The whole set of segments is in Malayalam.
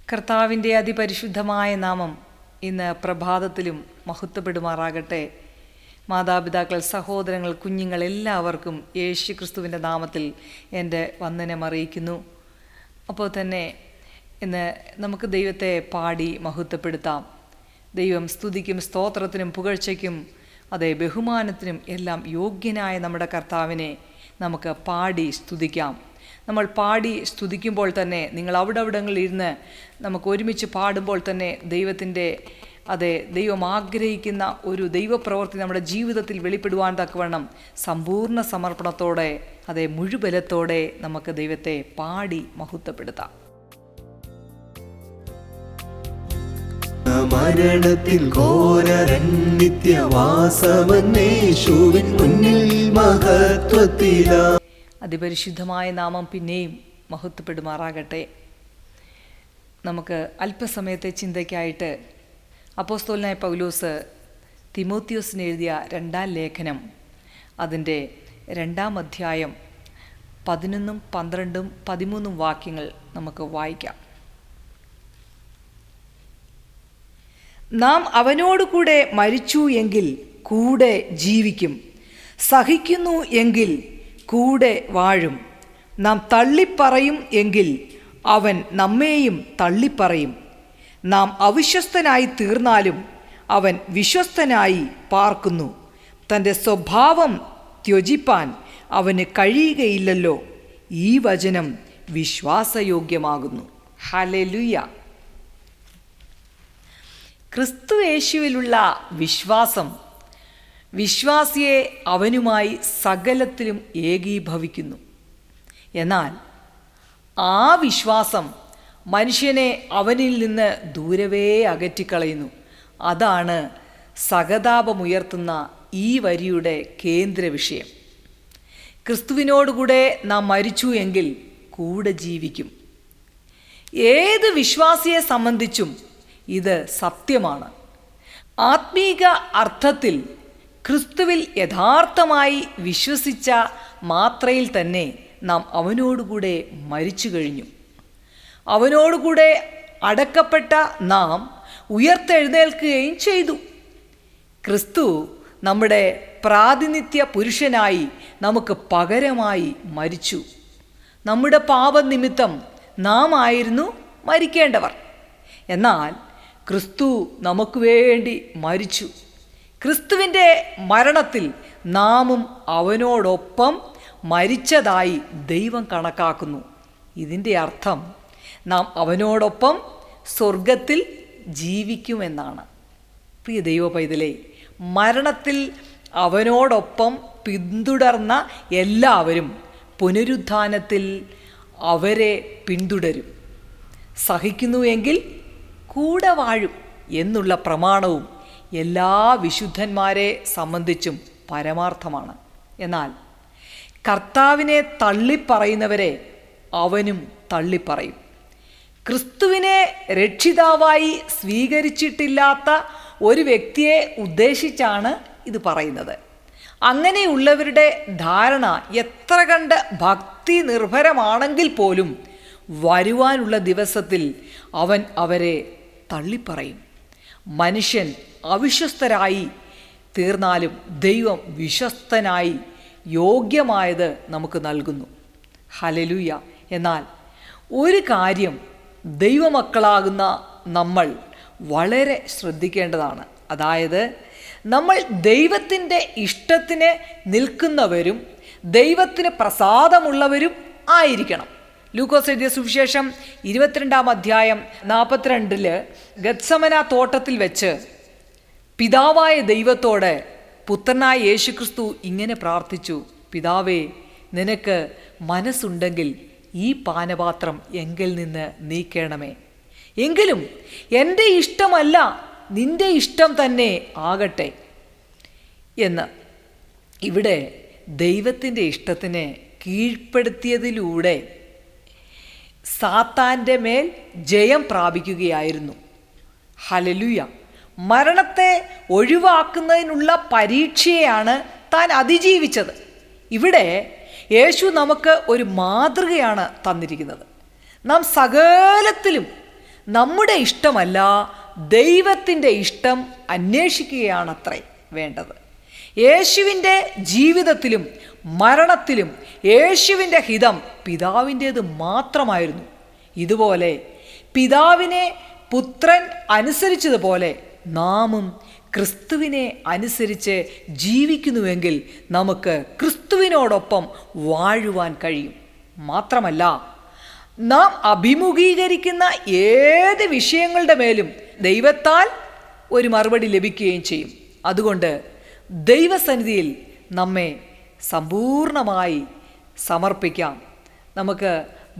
കർത്താവിൻ്റെ അതിപരിശുദ്ധമായ നാമം ഇന്ന് പ്രഭാതത്തിലും മഹത്വപ്പെടുമാറാകട്ടെ. മാതാപിതാക്കൾ, സഹോദരങ്ങൾ, കുഞ്ഞുങ്ങൾ എല്ലാവർക്കും യേശു ക്രിസ്തുവിൻ്റെ നാമത്തിൽ എൻ്റെ വന്ദനം അറിയിക്കുന്നു. അപ്പോൾ തന്നെ ഇന്ന് നമുക്ക് ദൈവത്തെ പാടി മഹത്വപ്പെടുത്താം. ദൈവം സ്തുതിക്കും സ്തോത്രത്തിനും പുകഴ്ചയ്ക്കും അതേ ബഹുമാനത്തിനും എല്ലാം യോഗ്യനായ നമ്മുടെ കർത്താവിനെ നമുക്ക് പാടി സ്തുതിക്കാം. നമ്മൾ പാടി സ്തുതിക്കുമ്പോൾ തന്നെ നിങ്ങൾ അവിടങ്ങളിൽ ഇരുന്ന് നമുക്ക് ഒരുമിച്ച് പാടുമ്പോൾ തന്നെ ദൈവം ആഗ്രഹിക്കുന്ന ഒരു ദൈവപ്രവൃത്തി നമ്മുടെ ജീവിതത്തിൽ വെളിപ്പെടുവാൻ തക്കവണ്ണം സമ്പൂർണ്ണ സമർപ്പണത്തോടെ മുഴുബലത്തോടെ നമുക്ക് ദൈവത്തെ പാടി മഹത്വപ്പെടുത്താം. മരണത്തിൽ ഘോരരണ്യവാസമന്നേശുവിൻ മുന്നിൽ മഹത്വത്തിലാ. അതിപരിശുദ്ധമായ നാമം പിന്നെയും മഹത്വപ്പെടുമാറാകട്ടെ. നമുക്ക് അല്പസമയത്തെ ചിന്തയ്ക്കായിട്ട് അപ്പോസ്തലനായ പൗലോസ് തിമോത്തിയോസിന് എഴുതിയ 2-ാം ലേഖനം അതിൻ്റെ 2-ാം അധ്യായം 11, 12, 13 വാക്യങ്ങൾ നമുക്ക് വായിക്കാം. നാം അവനോടുകൂടെ മരിച്ചു എങ്കിൽ കൂടെ ജീവിക്കും, സഹിക്കുന്നു എങ്കിൽ കൂടെ വാഴും. നാം തള്ളിപ്പറയും എങ്കിൽ അവൻ നമ്മെയും തള്ളിപ്പറയും. നാം അവിശ്വസ്തനായി തീർന്നാലും അവൻ വിശ്വസ്തനായി പാർക്കുന്നു. തൻ്റെ സ്വഭാവം ത്യജിപ്പാൻ അവന് കഴിയുകയില്ലല്ലോ. ഈ വചനം വിശ്വാസയോഗ്യമാകുന്നു. ഹല്ലേലൂയ. ക്രിസ്തു യേശുവിലുള്ള വിശ്വാസം വിശ്വാസിയെ അവനുമായി സകലത്തിലും ഏകീഭവിക്കുന്നു. എന്നാൽ ആ വിശ്വാസം മനുഷ്യനെ അവനിൽ നിന്ന് ദൂരവേ അകറ്റിക്കളയുന്നു. അതാണ് സഹതാപമുയർത്തുന്ന ഈ വരിയുടെ കേന്ദ്ര വിഷയം. ക്രിസ്തുവിനോടുകൂടെ നാം മരിച്ചു എങ്കിൽ കൂടെ ജീവിക്കും. ഏത് വിശ്വാസിയെ സംബന്ധിച്ചും ഇത് സത്യമാണ്. ആത്മീക അർത്ഥത്തിൽ ക്രിസ്തുവിൽ യഥാർത്ഥമായി വിശ്വസിച്ച മാത്രയിൽ തന്നെ നാം അവനോടുകൂടെ മരിച്ചു കഴിഞ്ഞു. അവനോടുകൂടെ അടക്കപ്പെട്ട നാം ഉയർത്തെഴുന്നേൽക്കുകയും ചെയ്തു. ക്രിസ്തു നമ്മുടെ പ്രാതിനിധ്യ പുരുഷനായി നമുക്ക് പകരമായി മരിച്ചു. നമ്മുടെ പാപനിമിത്തം നാം ആയിരുന്നു മരിക്കേണ്ടവർ. എന്നാൽ ക്രിസ്തു നമുക്ക് വേണ്ടി മരിച്ചു. ക്രിസ്തുവിൻ്റെ മരണത്തിൽ നാമും അവനോടൊപ്പം മരിച്ചതായി ദൈവം കണക്കാക്കുന്നു. ഇതിൻ്റെ അർത്ഥം നാം അവനോടൊപ്പം സ്വർഗത്തിൽ ജീവിക്കുമെന്നാണ്. പ്രിയ ദൈവ പൈതലേ, മരണത്തിൽ അവനോടൊപ്പം പിന്തുടർന്ന എല്ലാവരും പുനരുത്ഥാനത്തിൽ അവരെ പിന്തുടരും. സഹിക്കുന്നുവെങ്കിൽ കൂടെ വാഴും എന്നുള്ള പ്രമാണവും എല്ലാ വിശുദ്ധന്മാരെ സംബന്ധിച്ചും പരമാർത്ഥമാണ്. എന്നാൽ കർത്താവിനെ തള്ളിപ്പറയുന്നവരെ അവനും തള്ളിപ്പറയും. ക്രിസ്തുവിനെ രക്ഷിതാവായി സ്വീകരിച്ചിട്ടില്ലാത്ത ഒരു വ്യക്തിയെ ഉദ്ദേശിച്ചാണ് ഇത് പറയുന്നത്. അങ്ങനെയുള്ളവരുടെ ധാരണ എത്ര കണ്ട് ഭക്തി നിർഭരമാണെങ്കിൽ പോലും വരുവാനുള്ള ദിവസത്തിൽ അവൻ അവരെ തള്ളിപ്പറയും. മനുഷ്യൻ അവിശ്വസ്തരായി തീർന്നാലും ദൈവം വിശ്വസ്തനായി യോഗ്യമായത് നമുക്ക് നൽകുന്നു. ഹല്ലേലൂയ. എന്നാൽ ഒരു കാര്യം ദൈവമക്കളാകുന്ന നമ്മൾ വളരെ ശ്രദ്ധിക്കേണ്ടതാണ്. അതായത് നമ്മൾ ദൈവത്തിൻ്റെ ഇഷ്ടത്തിന് നിൽക്കുന്നവരും ദൈവത്തിന് പ്രസാദമുള്ളവരും ആയിരിക്കണം. ലൂക്കോസ് എഴുതിയ സുവിശേഷം 22-ാം അധ്യായം 42 ഗത്സമന തോട്ടത്തിൽ വെച്ച് പിതാവായ ദൈവത്തോട് പുത്രനായ യേശുക്രിസ്തു ഇങ്ങനെ പ്രാർത്ഥിച്ചു: പിതാവേ, നിനക്ക് മനസ്സുണ്ടെങ്കിൽ ഈ പാനപാത്രം എങ്കിൽ നിന്ന് നീക്കണമേ. എങ്കിലും എൻ്റെ ഇഷ്ടമല്ല, നിൻ്റെ ഇഷ്ടം തന്നെ ആകട്ടെ എന്ന്. ഇവിടെ ദൈവത്തിൻ്റെ ഇഷ്ടത്തിന് കീഴ്പ്പെടുത്തിയതിലൂടെ സാത്താൻ്റെ മേൽ ജയം പ്രാപിക്കുകയായിരുന്നു. ഹല്ലേലൂയ. മരണത്തെ ഒഴിവാക്കുന്നതിനുള്ള പരീക്ഷയെയാണ് താൻ അതിജീവിച്ചത്. ഇവിടെ യേശു നമുക്ക് ഒരു മാതൃകയാണ് തന്നിരിക്കുന്നത്. നാം സകലത്തിലും നമ്മുടെ ഇഷ്ടമല്ല, ദൈവത്തിൻ്റെ ഇഷ്ടം അന്വേഷിക്കുകയാണത്രേ വേണ്ടത്. യേശുവിൻ്റെ ജീവിതത്തിലും മരണത്തിലും യേശുവിൻ്റെ ഹിതം പിതാവിൻ്റേത് മാത്രമായിരുന്നു. ഇതുപോലെ പിതാവിനെ പുത്രൻ അനുസരിച്ചതുപോലെ നാമും ക്രിസ്തുവിനെ അനുസരിച്ച് ജീവിക്കുന്നുവെങ്കിൽ നമുക്ക് ക്രിസ്തുവിനോടൊപ്പം വാഴുവാൻ കഴിയും. മാത്രമല്ല, നാം അഭിമുഖീകരിക്കുന്ന ഏത് വിഷയങ്ങളുടെ മേലും ദൈവത്താൽ ഒരു മറുപടി ലഭിക്കുകയും ചെയ്യും. അതുകൊണ്ട് ദൈവസന്നിധിയിൽ നമ്മെ സമ്പൂർണമായി സമർപ്പിക്കാം. നമുക്ക്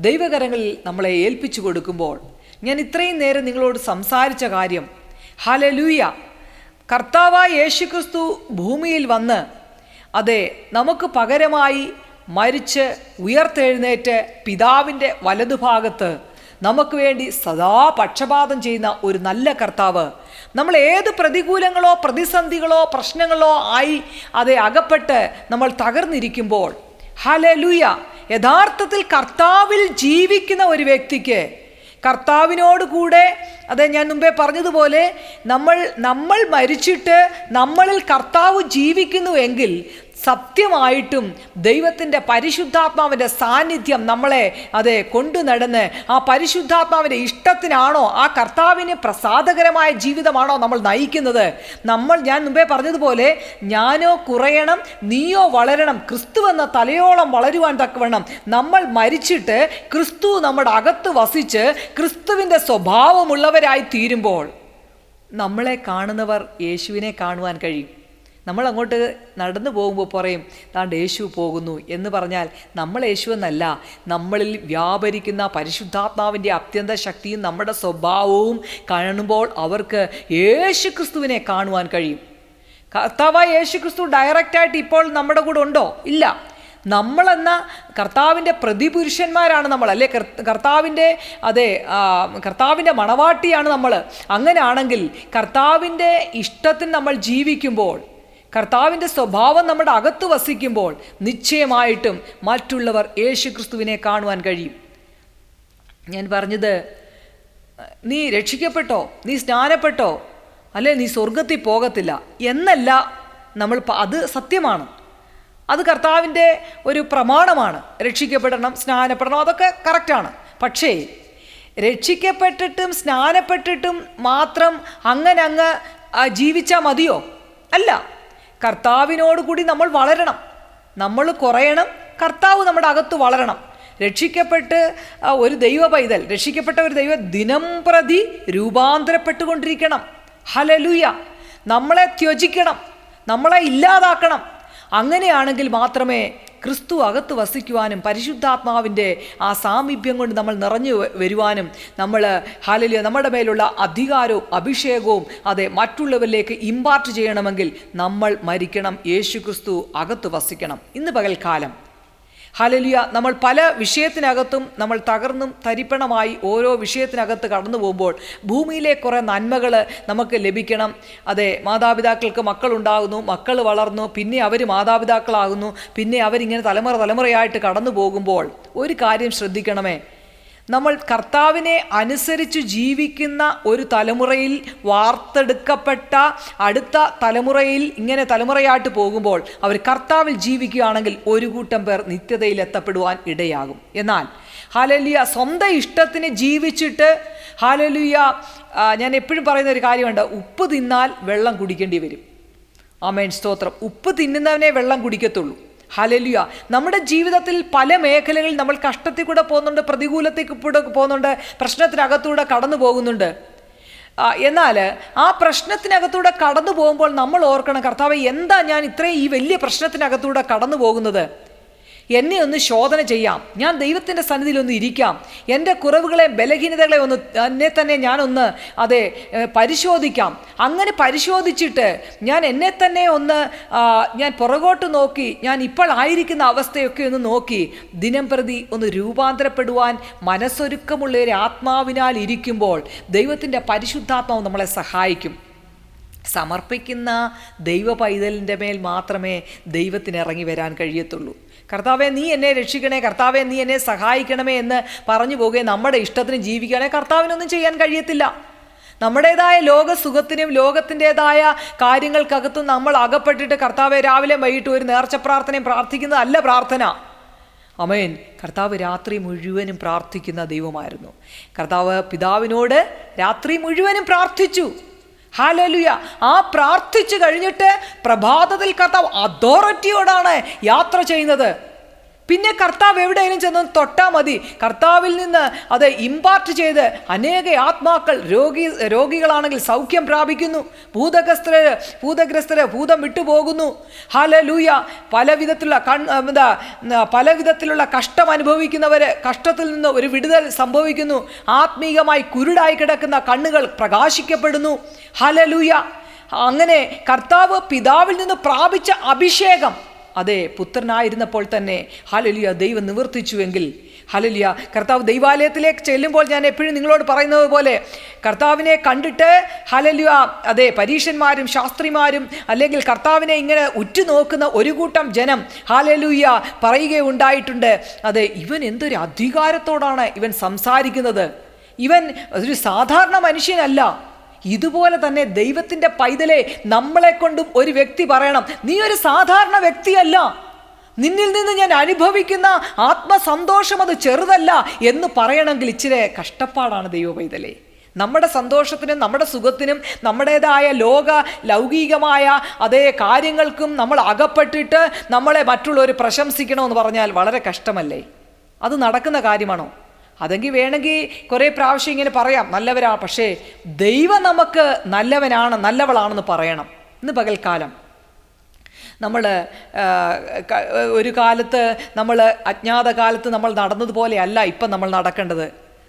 ദൈവകരങ്ങളിൽ നമ്മളെ ഏൽപ്പിച്ചു കൊടുക്കുമ്പോൾ, ഞാൻ ഇത്രയും നേരം നിങ്ങളോട് സംസാരിച്ച കാര്യം, ഹല്ലേലൂയ, കർത്താവായ യേശുക്രിസ്തു ഭൂമിയിൽ വന്ന് അതെ നമുക്ക് പകരമായി മരിച്ച് ഉയർത്തെഴുന്നേറ്റ് പിതാവിൻ്റെ വലതുഭാഗത്ത് നമുക്ക് വേണ്ടി സദാ പക്ഷപാതം ചെയ്യുന്ന ഒരു നല്ല കർത്താവ്, നമ്മൾ ഏത് പ്രതികൂലങ്ങളോ പ്രതിസന്ധികളോ പ്രശ്നങ്ങളോ ആയി അകപ്പെട്ട് നമ്മൾ തകർന്നിരിക്കുമ്പോൾ, ഹല്ലേലൂയ, യഥാർത്ഥത്തിൽ കർത്താവിൽ ജീവിക്കുന്ന ഒരു വ്യക്തിക്ക് കർത്താവിനോട് കൂടെ, ഞാൻ മുമ്പേ പറഞ്ഞതുപോലെ, നമ്മൾ മരിച്ചിട്ട് നമ്മളിൽ കർത്താവ് ജീവിക്കുന്നുവെങ്കിൽ സത്യമായിട്ടും ദൈവത്തിൻ്റെ പരിശുദ്ധാത്മാവിൻ്റെ സാന്നിധ്യം നമ്മളെ കൊണ്ടു നടന്ന് ആ പരിശുദ്ധാത്മാവിൻ്റെ ഇഷ്ടത്തിനാണോ, ആ കർത്താവിന് പ്രസാദകരമായ ജീവിതമാണോ നമ്മൾ നയിക്കുന്നത്? ഞാൻ മുമ്പേ പറഞ്ഞതുപോലെ, ഞാനോ കുറയണം നീയോ വളരണം, ക്രിസ്തു എന്ന തലയോളം വളരുവാൻ തക്കവണ്ണം നമ്മൾ മരിച്ചിട്ട് ക്രിസ്തു നമ്മുടെ അകത്ത് വസിച്ച് ക്രിസ്തുവിൻ്റെ സ്വഭാവമുള്ളവരായി തീരുമ്പോൾ നമ്മളെ കാണുന്നവർ യേശുവിനെ കാണുവാൻ കഴിയും. നമ്മൾ അങ്ങോട്ട് നടന്നു പോകുമ്പോൾ പറയും, താണ്ട് യേശു പോകുന്നു എന്ന് പറഞ്ഞാൽ നമ്മൾ യേശു എന്നല്ല, നമ്മളിൽ വ്യാപരിക്കുന്ന പരിശുദ്ധാത്മാവിൻ്റെ അത്യന്ത ശക്തിയും നമ്മുടെ സ്വഭാവവും കാണുമ്പോൾ അവർക്ക് യേശു ക്രിസ്തുവിനെ കാണുവാൻ കഴിയും. കർത്താവായ യേശു ക്രിസ്തു ഡയറക്റ്റായിട്ട് ഇപ്പോൾ നമ്മുടെ കൂടെ ഉണ്ടോ? ഇല്ല. നമ്മളെന്ന കർത്താവിൻ്റെ പ്രതിപുരുഷന്മാരാണ് നമ്മൾ, അല്ലേ? കർത്താവിൻ്റെ മണവാട്ടിയാണ് നമ്മൾ. അങ്ങനെയാണെങ്കിൽ കർത്താവിൻ്റെ ഇഷ്ടത്തിന് നമ്മൾ ജീവിക്കുമ്പോൾ, കർത്താവിൻ്റെ സ്വഭാവം നമ്മുടെ അകത്ത് വസിക്കുമ്പോൾ നിശ്ചയമായിട്ടും മറ്റുള്ളവർ യേശു ക്രിസ്തുവിനെ കാണുവാൻ കഴിയും. ഞാൻ പറഞ്ഞത്, നീ രക്ഷിക്കപ്പെട്ടോ, നീ സ്നാനപ്പെട്ടോ, അല്ലെ നീ സ്വർഗത്തിൽ പോകത്തില്ല എന്നല്ല. അത് സത്യമാണ്, അത് കർത്താവിൻ്റെ ഒരു പ്രമാണമാണ്. രക്ഷിക്കപ്പെടണം, സ്നാനപ്പെടണം, അതൊക്കെ കറക്റ്റാണ്. പക്ഷേ രക്ഷിക്കപ്പെട്ടിട്ടും സ്നാനപ്പെട്ടിട്ടും മാത്രം അങ്ങ് ജീവിച്ചാൽ മതിയോ? അല്ല. കർത്താവിനോട് കൂടി നമ്മൾ വളരണം, നമ്മൾ കുറയണം, കർത്താവ് നമ്മുടെ അകത്ത് വളരണം. രക്ഷിക്കപ്പെട്ട ഒരു ദൈവ ദിനം പ്രതി രൂപാന്തരപ്പെട്ടുകൊണ്ടിരിക്കണം. ഹല്ലേലൂയ. നമ്മളെ ത്യജിക്കണം, നമ്മളെ ഇല്ലാതാക്കണം. അങ്ങനെയാണെങ്കിൽ മാത്രമേ ക്രിസ്തു അകത്ത് വസിക്കുവാനും പരിശുദ്ധാത്മാവിൻ്റെ ആ സാമീപ്യം കൊണ്ട് നമ്മൾ നിറഞ്ഞു വരുവാനും ഹല്ലേലൂയ, നമ്മുടെ മേലുള്ള അധികാരവും അഭിഷേകവും മറ്റുള്ളവരിലേക്ക് ഇമ്പാർട്ട് ചെയ്യണമെങ്കിൽ നമ്മൾ മരിക്കണം, യേശു ക്രിസ്തു അകത്ത് വസിക്കണം. ഇന്ന് പകൽക്കാലം ഹല്ലേലൂയ, നമ്മൾ പല വിഷയത്തിനകത്തും നമ്മൾ തകർന്നും തരിപ്പണമായി ഓരോ വിഷയത്തിനകത്ത് കടന്നു പോകുമ്പോൾ ഭൂമിയിലെ കുറേ നന്മകൾ നമുക്ക് ലഭിക്കണം. മാതാപിതാക്കൾക്ക് മക്കളുണ്ടാകുന്നു, മക്കൾ വളർന്നു, പിന്നെ അവർ മാതാപിതാക്കളാകുന്നു, പിന്നെ അവരിങ്ങനെ തലമുറയായിട്ട് കടന്നു പോകുമ്പോൾ ഒരു കാര്യം ശ്രദ്ധിക്കണമേ, നമ്മൾ കർത്താവിനെ അനുസരിച്ച് ജീവിക്കുന്ന ഒരു തലമുറയിൽ വാർത്തെടുക്കപ്പെട്ട അടുത്ത തലമുറയിൽ ഇങ്ങനെ തലമുറയായിട്ട് പോകുമ്പോൾ അവർ കർത്താവിൽ ജീവിക്കുകയാണെങ്കിൽ ഒരു കൂട്ടം പേർ നിത്യതയിൽ എത്തപ്പെടുവാൻ ഇടയാകും. എന്നാൽ ഹല്ലേലൂയ, സ്വന്തം ഇഷ്ടത്തിന് ജീവിച്ചിട്ട് ഹല്ലേലൂയ, ഞാൻ എപ്പോഴും പറയുന്ന ഒരു കാര്യമുണ്ട്, ഉപ്പ് തിന്നാൽ വെള്ളം കുടിക്കേണ്ടി വരും. ആമേൻ, സ്തോത്രം. ഉപ്പ് തിന്നുന്നവനെ വെള്ളം കുടിക്കത്തുള്ളൂ. ഹല്ലേലൂയ. നമ്മുടെ ജീവിതത്തിൽ പല മേഖലകളിൽ നമ്മൾ കഷ്ടത്തിൽ കൂടെ പോകുന്നുണ്ട്, പ്രതികൂലത്തിൽ കൂടെ പോകുന്നുണ്ട്, പ്രശ്നത്തിനകത്തൂടെ കടന്നു പോകുന്നുണ്ട്. എന്നാൽ ആ പ്രശ്നത്തിനകത്തൂടെ കടന്നു പോകുമ്പോൾ നമ്മൾ ഓർക്കണം, കർത്താവേ, എന്താ ഞാൻ ഇത്രയും ഈ വലിയ പ്രശ്നത്തിനകത്തൂടെ കടന്നു പോകുന്നത്? എന്നെ ഒന്ന് ശോധന ചെയ്യാം, ഞാൻ ദൈവത്തിൻ്റെ സന്നിധിയിൽ ഒന്ന് ഇരിക്കാം, എൻ്റെ കുറവുകളെ ബലഹീനതകളെ എന്നെ തന്നെ ഞാനൊന്ന് പരിശോധിക്കാം. അങ്ങനെ പരിശോധിച്ചിട്ട് ഞാൻ എന്നെ തന്നെ ഞാൻ പുറകോട്ട് നോക്കി, ഞാൻ ഇപ്പോൾ ആയിരിക്കുന്ന അവസ്ഥയൊക്കെ ഒന്ന് നോക്കി ദിനം പ്രതി ഒന്ന് രൂപാന്തരപ്പെടുവാൻ മനസ്സൊരുക്കമുള്ള ഒരു ആത്മാവിനാൽ ഇരിക്കുമ്പോൾ ദൈവത്തിൻ്റെ പരിശുദ്ധാത്മാവ് നമ്മളെ സഹായിക്കും. സമർപ്പിക്കുന്ന ദൈവ പൈതലിൻ്റെ മേൽ മാത്രമേ ദൈവത്തിന് ഇറങ്ങി വരാൻ കഴിയത്തുള്ളൂ. കർത്താവെ നീ എന്നെ രക്ഷിക്കണേ, കർത്താവെ നീ എന്നെ സഹായിക്കണമേ എന്ന് പറഞ്ഞു പോകുകയും നമ്മുടെ ഇഷ്ടത്തിന് ജീവിക്കുകയാണെങ്കിൽ കർത്താവിനൊന്നും ചെയ്യാൻ കഴിയത്തില്ല. നമ്മുടേതായ ലോകസുഖത്തിനും ലോകത്തിൻ്റെതായ കാര്യങ്ങൾക്കകത്തും നമ്മൾ അകപ്പെട്ടിട്ട് കർത്താവെ രാവിലെ വൈകിട്ട് ഒരു നേർച്ച പ്രാർത്ഥനയും പ്രാർത്ഥിക്കുന്നതല്ല പ്രാർത്ഥന. ആമേൻ. കർത്താവ് രാത്രി മുഴുവനും പ്രാർത്ഥിക്കുന്ന ദൈവമായിരുന്നു. കർത്താവ് പിതാവിനോട് രാത്രി മുഴുവനും പ്രാർത്ഥിച്ചു. ഹല്ലേലൂയ. ആ പ്രാർത്ഥിച്ചു കഴിഞ്ഞിട്ട് പ്രഭാതത്തിൽ കർത്താവ് അതോറിറ്റിയോടാണ് യാത്ര ചെയ്യുന്നത്. പിന്നെ കർത്താവ് എവിടെയെങ്കിലും ചെന്ന് തൊട്ടാൽ മതി, കർത്താവിൽ നിന്ന് അത് ഇമ്പാർട്ട് ചെയ്ത് അനേക ആത്മാക്കൾ രോഗികളാണെങ്കിൽ സൗഖ്യം പ്രാപിക്കുന്നു, ഭൂതഗ്രസ്തര് ഭൂതം വിട്ടുപോകുന്നു. ഹല്ലേലൂയ. പലവിധത്തിലുള്ള കഷ്ടം അനുഭവിക്കുന്നവര് കഷ്ടത്തിൽ നിന്ന് ഒരു വിടുതൽ സംഭവിക്കുന്നു. ആത്മീകമായി കുരുടായി കിടക്കുന്ന കണ്ണുകൾ പ്രകാശിക്കപ്പെടുന്നു. ഹല്ലേലൂയ. അങ്ങനെ കർത്താവ് പിതാവിൽ നിന്ന് പ്രാപിച്ച അഭിഷേകം അതെ പുത്രനായിരുന്നപ്പോൾ തന്നെ ഹല്ലേലൂയ ദൈവം നിവർത്തിച്ചുവെങ്കിൽ, ഹല്ലേലൂയ, കർത്താവ് ദൈവാലയത്തിലേക്ക് ചെല്ലുമ്പോൾ ഞാൻ എപ്പോഴും നിങ്ങളോട് പറയുന്നത് പോലെ കർത്താവിനെ കണ്ടിട്ട് ഹല്ലേലൂയ അതെ പരീശന്മാരും ശാസ്ത്രിമാരും അല്ലെങ്കിൽ കർത്താവിനെ ഇങ്ങനെ ഉറ്റുനോക്കുന്ന ഒരു കൂട്ടം ജനം ഹല്ലേലൂയ പറയുകയുണ്ടായിട്ടുണ്ട്, അതെ ഇവൻ എന്തൊരു അധികാരത്തോടാണ് ഇവൻ സംസാരിക്കുന്നത്, ഇവൻ ഒരു സാധാരണ മനുഷ്യനല്ല. ഇതുപോലെ തന്നെ ദൈവത്തിൻ്റെ പൈതലെ നമ്മളെ കൊണ്ടും ഒരു വ്യക്തി പറയണം, നീ ഒരു സാധാരണ വ്യക്തിയല്ല, നിന്നിൽ നിന്ന് ഞാൻ അനുഭവിക്കുന്ന ആത്മസന്തോഷം അത് ചെറുതല്ല എന്ന് പറയണമെങ്കിൽ ഇച്ചിരി കഷ്ടപ്പാടാണ് ദൈവ പൈതലെ. നമ്മുടെ സന്തോഷത്തിനും നമ്മുടെ സുഖത്തിനും നമ്മുടേതായ ലൗകികമായ അതേ കാര്യങ്ങൾക്കും നമ്മൾ അകപ്പെട്ടിട്ട് നമ്മളെ മറ്റുള്ളവർ പ്രശംസിക്കണമെന്ന് പറഞ്ഞാൽ വളരെ കഷ്ടമല്ലേ? അത് നടക്കുന്ന കാര്യമാണോ? അതെങ്കിൽ വേണമെങ്കിൽ കുറേ പ്രാവശ്യം ഇങ്ങനെ പറയാം നല്ലവരാണ്, പക്ഷേ ദൈവം നമുക്ക് നല്ലവളാണെന്ന് പറയണം. ഇന്ന് പകൽക്കാലം നമ്മൾ ഒരു കാലത്ത് നമ്മൾ അജ്ഞാത കാലത്ത് നമ്മൾ നടന്നതുപോലെയല്ല ഇപ്പം നമ്മൾ നടക്കേണ്ടത്.